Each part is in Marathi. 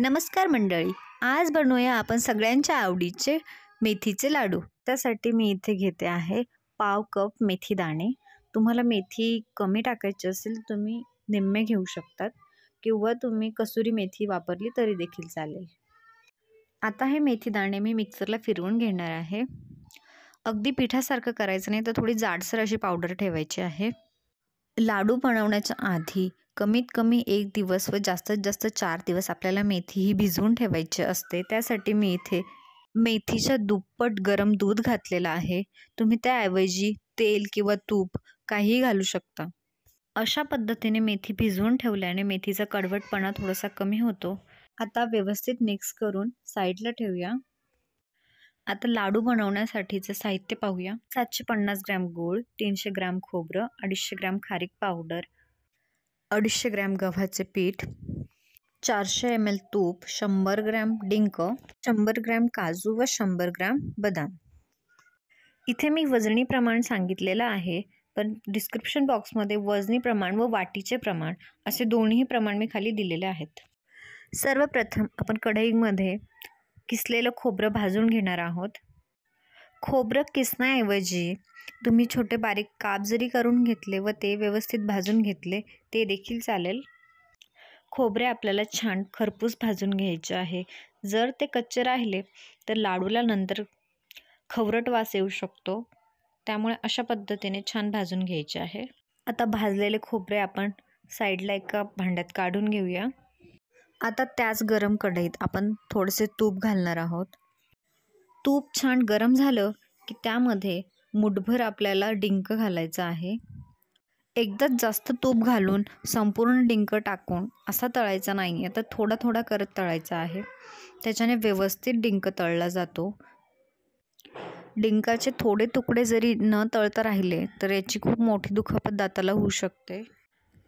नमस्कार मंडळी, आज बनवूया आपण सगळ्यांच्या आवडीचे मेथीचे लाडू। त्यासाठी मी इथे घेते आहे पाव कप मेथी दाणे। तुम्हाला मेथी कमी टाकायची असेल तुम्ही निम्मे घेऊ शकतात किंवा तुम्ही कसुरी मेथी वापरली तरी देखील चालेल। आता हे मेथी दाणे मी मिक्सरला फिरवून घेणार आहे। अगदी पिठासारखं करायचं नाही तर थोडी जाडसर अशी पावडर ठेवायची आहे। लाडू बनवण्याच्या आधी कमीत कमी 1 दिवस व जास्तीत जास्त 4 दिवस आपल्याला मेथी ही भिजवून ठेवायची असते। त्यासाठी मी इथे मेथीच्या दुप्पट गरम दूध घातलेलं आहे। तुम्ही त्याऐवजी तेल किंवा तूप काहीही घालू शकता। अशा पद्धतीने मेथी भिजवून ठेवल्याने मेथीचा कडवटपणा थोडासा कमी होतो। आता व्यवस्थित मिक्स करून साईडला ठेवूया। आता लाडू बनवण्यासाठीचं साहित्य पाहूया। 750 ग्रॅम गूळ, 300 ग्रॅम खोबरं, 250 ग्रॅम खारीक पावडर, 250 ग्रॅम गव्हाचे पीठ, 400 ml तूप, 100 ग्रॅम डिंक, 100 ग्रॅम काजू व 100 ग्रॅम बदाम। इथे मी वजनी प्रमाण सांगितलेलं आहे, पण डिस्क्रिप्शन बॉक्समध्ये वजनी प्रमाण व वाटीचे प्रमाण असे दोन्ही प्रमाण मी खाली दिलेले आहेत। सर्वप्रथम आपण कढईमध्ये किसलेलं खोबरं भाजून घेणार आहोत। खोबरं किसण्याऐवजी तुम्ही छोटे बारीक काप जरी करून घेतले व ते व्यवस्थित भाजून घेतले ते देखील चालेल। खोबरे आपल्याला छान खरपूस भाजून घ्यायचे आहे। जर ते कच्चे राहिले तर लाडूला नंतर खवरट वास येऊ शकतो, त्यामुळे अशा पद्धतीने छान भाजून घ्यायचे आहे। आता भाजलेले खोबरे आपण साईडला एका भांड्यात काढून घेऊया। आता त्याच गरम कढईत आपण थोडेसे तूप घालणार आहोत। तूप छान गरम झालं की त्यामध्ये मुठभर आपल्याला डिंक घालायचा आहे। एकदाच जास्त तूप घालून संपूर्ण डिंक टाकून असा तळायचा नाही आहे, तर थोडा थोडा करत तळायचा आहे। त्याच्याने व्यवस्थित डिंक तळला जातो। डिंकाचे थोडे तुकडे जरी न तळता राहिले तर याची खूप मोठी दुखापत दाताला होऊ शकते।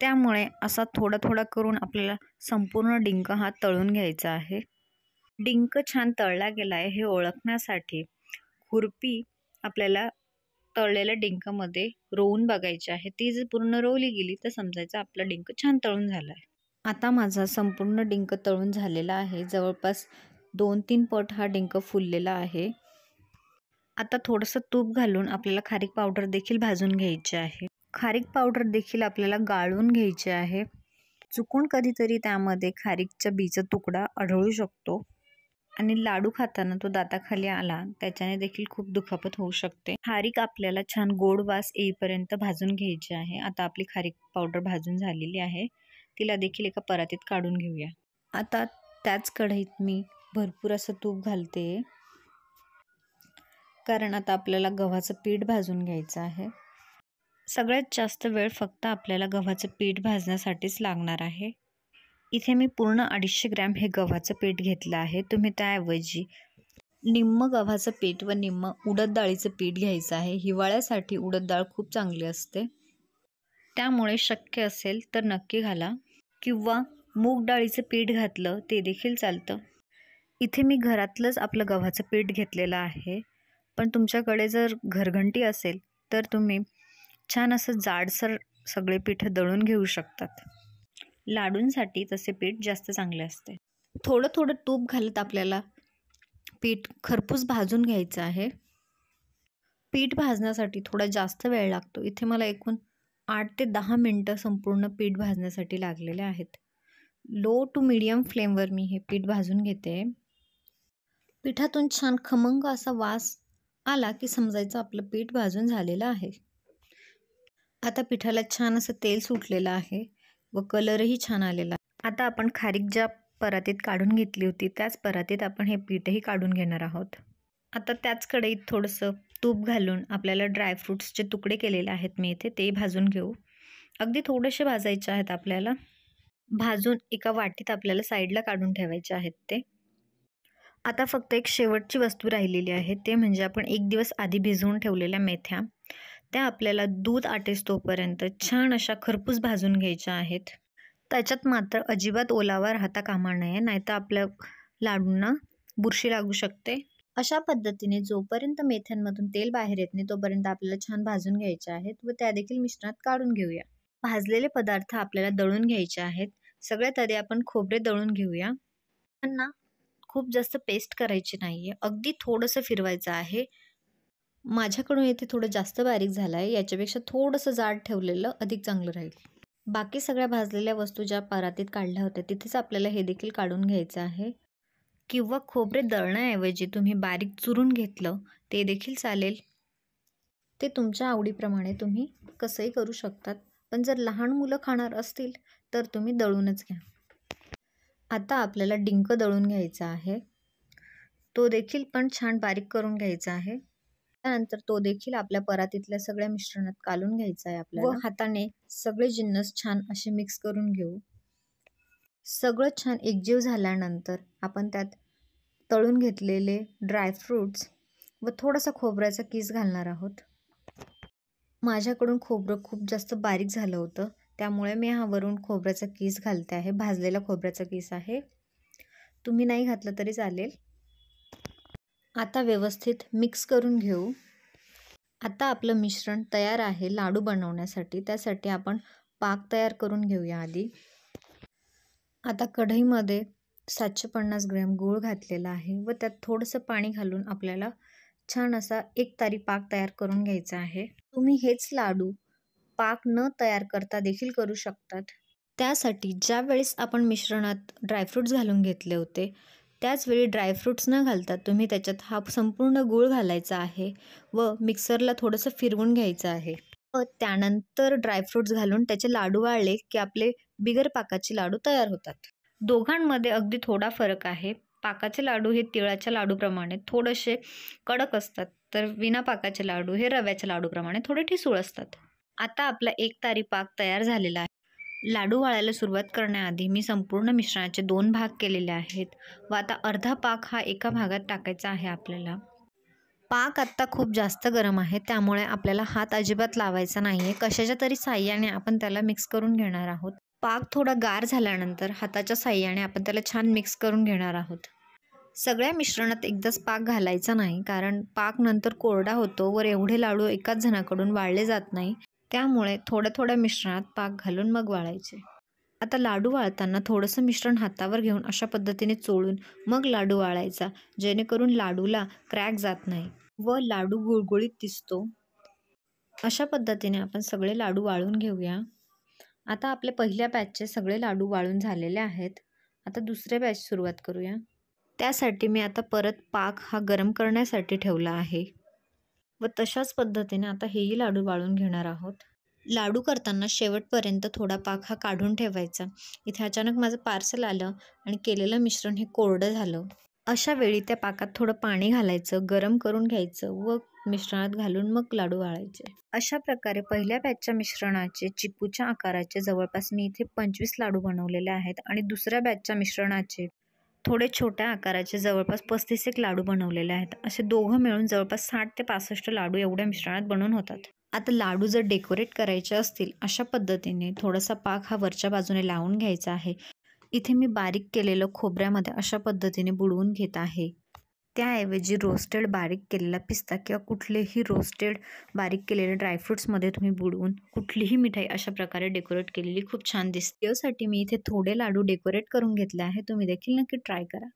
त्यामुळे असा थोडा थोडा करून आपल्याला संपूर्ण डिंक हा तळून घ्यायचा आहे। डिंक छान तळला गेला आहे हे ओळखण्यासाठी खुरपी आपल्याला तळलेल्या डिंकामध्ये रोवून बघायची आहे। ती जर पूर्ण रोवली गेली तर समजायचं आपला डिंक छान तळून झाला आहे। आता माझा संपूर्ण डिंक तळून झालेला आहे। जवळपास 2-3 पट हा डिंक फुललेला आहे। आता थोडंसं तूप घालून आपल्याला खारीक पावडर देखील भाजून घ्यायची आहे। खारीक पावडर देखील आपल्याला गाळून घ्यायची आहे। चुकून कधीतरी त्यामध्ये खारीकच्या बीचा तुकडा आढळू शकतो आणि लाडू खाताना तो दाताखाली आला त्याच्याने देखील खूप दुखापत होऊ शकते। खारीक आपल्याला छान गोड वास येईपर्यंत भाजून घ्यायची आहे। आता आपली खारीक पावडर भाजून झालेली आहे, तिला देखील एका परातीत काढून घेऊया। आता त्याच कढईत मी भरपूर असं तूप घालते, कारण आता आपल्याला गव्हाचं पीठ भाजून घ्यायचं आहे। सगळ्यात जास्त वेळ फक्त आपल्याला गव्हाचं पीठ भाजण्यासाठीच लागणार आहे। इथे मी पूर्ण 250 ग्रॅम हे गव्हाचं पीठ घेतलं आहे। तुम्ही त्याऐवजी निम्म गव्हाचं पीठ व निम्म उडद डाळीचं पीठ घ्यायचं आहे। हिवाळ्यासाठी उडद डाळ खूप चांगली असते, त्यामुळे शक्य असेल तर नक्की घाला, किंवा मूग डाळीचं पीठ घातलं ते देखील चालतं। इथे मी घरातलंच आपलं गव्हाचं पीठ घेतलेलं आहे, पण तुमच्याकडे जर घरघंटी असेल तर तुम्ही छान असं जाडसर सगळे पीठ दळून घेऊ शकतात। लाडूंसाठी तसे पीठ जास्त चांगले असते। थोडं थोडं तूप घालत आपल्याला पीठ खरपूस भाजून घ्यायचं आहे। पीठ भाजण्यासाठी थोडा जास्त वेळ लागतो। इथे मला एकूण 8 ते 10 मिनटं संपूर्ण पीठ भाजण्यासाठी लागलेले आहेत। लो टू मीडियम फ्लेमवर मी हे पीठ भाजून घेते। पिठातून छान खमंग असा वास आला की समजायचं आपलं पीठ भाजून झालेलं आहे। आता पिठाला छान असं तेल सुटलेलं आहे व कलरही छान आलेला आहे। आता आपण खारीक ज्या परातीत काढून घेतली होती त्याच परातीत आपण हे पीठही काढून घेणार आहोत। आता त्याच कढईत थोडंसं तूप घालून आपल्याला ड्रायफ्रूट्सचे तुकडे केलेले आहेत मी इथे, ते भाजून घेऊ। अगदी थोडेसे भाजायचे आहेत आपल्याला। भाजून एका वाटीत आपल्याला साईडला काढून ठेवायचे आहेत ते। आता फक्त एक शेवटची वस्तू राहिलेली आहे, ते म्हणजे आपण 1 दिवस आधी भिजवून ठेवलेल्या मेथ्या। त्या आपल्याला दूध आटेस्तोपर्यंत छान अशा खरपूस भाजून घ्यायच्या आहेत। त्याच्यात मात्र अजिबात ओलावा राहता कामा नये, नाहीतर आपल्या लाडूंना बुरशी लागू शकते। अशा पद्धतीने जोपर्यंत मेथ्यांमधून तेल बाहेर येत नाही तोपर्यंत आपल्याला छान भाजून घ्यायचे आहेत व त्या देखील मिश्रणात काढून घेऊया। भाजलेले पदार्थ आपल्याला दळून घ्यायचे आहेत। सगळ्यात आधी आपण खोबरे दळून घेऊया। पण ना खूप जास्त पेस्ट करायची नाही आहे, अगदी थोडंसं फिरवायचं आहे. माझ्याकडून इथे थोडं जास्त बारीक झालं आहे, याच्यापेक्षा थोडंसं जाड ठेवलेलं अधिक चांगलं राहील. बाकी सगळ्या भाजलेल्या वस्तू ज्या परातीत काढल्या होत्या तिथेच आपल्याला हे देखील काढून घ्यायचं आहे. किंवा खोबरे दळण्याऐवजी तुम्ही बारीक चुरून घेतलं ते देखील चालेल. ते तुमच्या आवडीप्रमाणे तुम्ही कसंही करू शकतात. पण जर लहान मुलं खाणार असतील तर तुम्ही दळूनच घ्या. आता आपल्याला डिंक दळून घ्यायचा आहे. तो देखील पण छान बारीक करून घ्यायचा आहे. त्यानंतर तो देखील आपल्या परातीतल्या सगळ्या मिश्रणात कालून घ्यायचा आहे आपल्याला व हाताने सगळे जिन्नस छान असे मिक्स करून घेऊ. सगळं छान एकजीव झाल्यानंतर आपण त्यात तळून घेतलेले ड्रायफ्रूट्स व थोडासा खोबऱ्याचा किस घालणार आहोत. माझ्याकडून खोबरं खूप जास्त बारीक झालं होतं, त्यामुळे मी वरून खोबऱ्याचा किस घालते आहे. भाजलेला खोबऱ्याचा किस आहे, तुम्ही नाही घातलं तरी चालेल. आता व्यवस्थित मिक्स करून घेऊ. आता आपलं मिश्रण तयार आहे लाडू बनवण्यासाठी. त्यासाठी आपण पाक तयार करून घेऊया आधी. आता कढईमध्ये 750 ग्रॅम गूळ घातलेला आहे व त्यात थोडंसं पाणी घालून आपल्याला छान असा एकतारी पाक तयार करून घ्यायचा आहे. तुम्ही हेच लाडू पाक न तयार करता देखील करू शकतात. त्यासाठी ज्या वेळेस आपण मिश्रणात ड्रायफ्रूट्स घालून घेतले होते त्याचवेळी ड्रायफ्रूट्स न घालता तुम्ही त्याच्यात हा संपूर्ण गूळ घालायचा आहे व मिक्सरला थोडंसं फिरवून घ्यायचं आहे व त्यानंतर ड्रायफ्रूट्स घालून त्याचे लाडू वाळले की आपले बिगर पाकाचे लाडू तयार होतात. दोघांमध्ये अगदी थोडा फरक आहे. पाकाचे लाडू हे तिळाच्या लाडूप्रमाणे थोडेसे कडक असतात, तर विना पाकाचे लाडू हे रव्याच्या लाडूप्रमाणे थोडे ठिसूळ असतात. आता आपला एकतारी पाक तयार झालेला आहे. लाडू वाळायला सुरुवात करण्याआधी मी संपूर्ण मिश्रणाचे 2 भाग केलेले आहेत व आता अर्धा पाक हा एका भागात टाकायचा आहे आपल्याला. पाक आत्ता खूप जास्त गरम आहे, त्यामुळे आपल्याला हात अजिबात लावायचा नाही आहे. कशाच्या तरी साहाय्याने आपण त्याला मिक्स करून घेणार आहोत. पाक थोडा गार झाल्यानंतर हाताच्या साहाय्याने आपण त्याला छान मिक्स करून घेणार आहोत. सगळ्या मिश्रणात एकदाच पाक घालायचा नाही, कारण पाक नंतर कोरडा होतो व एवढे लाडू एकाच जणाकडून वाळले जात नाही. त्यामुळे थोड्या थोड्या मिश्रणात पाक घालून मग वाळायचे. आता लाडू वाळताना थोडंसं मिश्रण हातावर घेऊन अशा पद्धतीने चोळून मग लाडू वाळायचा, जेणेकरून लाडूला क्रॅक जात नाही व लाडू गुळगुळीत दिसतो. अशा पद्धतीने आपण सगळे लाडू वाळून घेऊया. आता आपल्या पहिल्या बॅचचे सगळे लाडू वाळून झालेले आहेत. आता दुसऱ्या बॅच सुरुवात करूया. त्यासाठी मी आता परत पाक हा गरम करण्यासाठी ठेवला आहे व तशाच पद्धतीने आता हेही लाडू वाळून घेणार आहोत. लाडू करताना शेवटपर्यंत थोडा पाक हा काढून ठेवायचा. इथे अचानक माझं पार्सल आलं आणि केलेलं मिश्रण हे कोरडं झालं. अशा वेळी त्या पाकात थोडं पाणी घालायचं, गरम करून घ्यायचं व मिश्रणात घालून मग लाडू वाळायचे. अशा प्रकारे पहिल्या बॅचच्या मिश्रणाचे चिकूच्या आकाराचे जवळपास मी इथे 25 लाडू बनवलेले आहेत आणि दुसऱ्या बॅचच्या मिश्रणाचे थोडे छोट्या आकाराचे जवळपास 35 एक लाडू बनवलेले आहेत. असे दोघं मिळून जवळपास 60 ते 65 लाडू एवढ्या मिश्रणात बनवून होतात. आता लाडू जर डेकोरेट करायचे असतील अशा पद्धतीने थोडासा पाक हा वरच्या बाजूने लावून घ्यायचा आहे. इथे मी बारीक केलेलं खोबऱ्यामध्ये अशा पद्धतीने बुडवून घेत आहे. त्याऐवजी रोस्टेड बारीक केलेला पिस्ता किंवा कुठलेही रोस्टेड बारीक केलेले ड्रायफ्रूट्समध्ये तुम्ही बुडवून कुठलीही मिठाई अशा प्रकारे डेकोरेट केलेली खूप छान दिसते. यासाठी मी इथे थोडे लाडू डेकोरेट करून घेतले आहे. तुम्ही देखील नक्की ट्राय करा.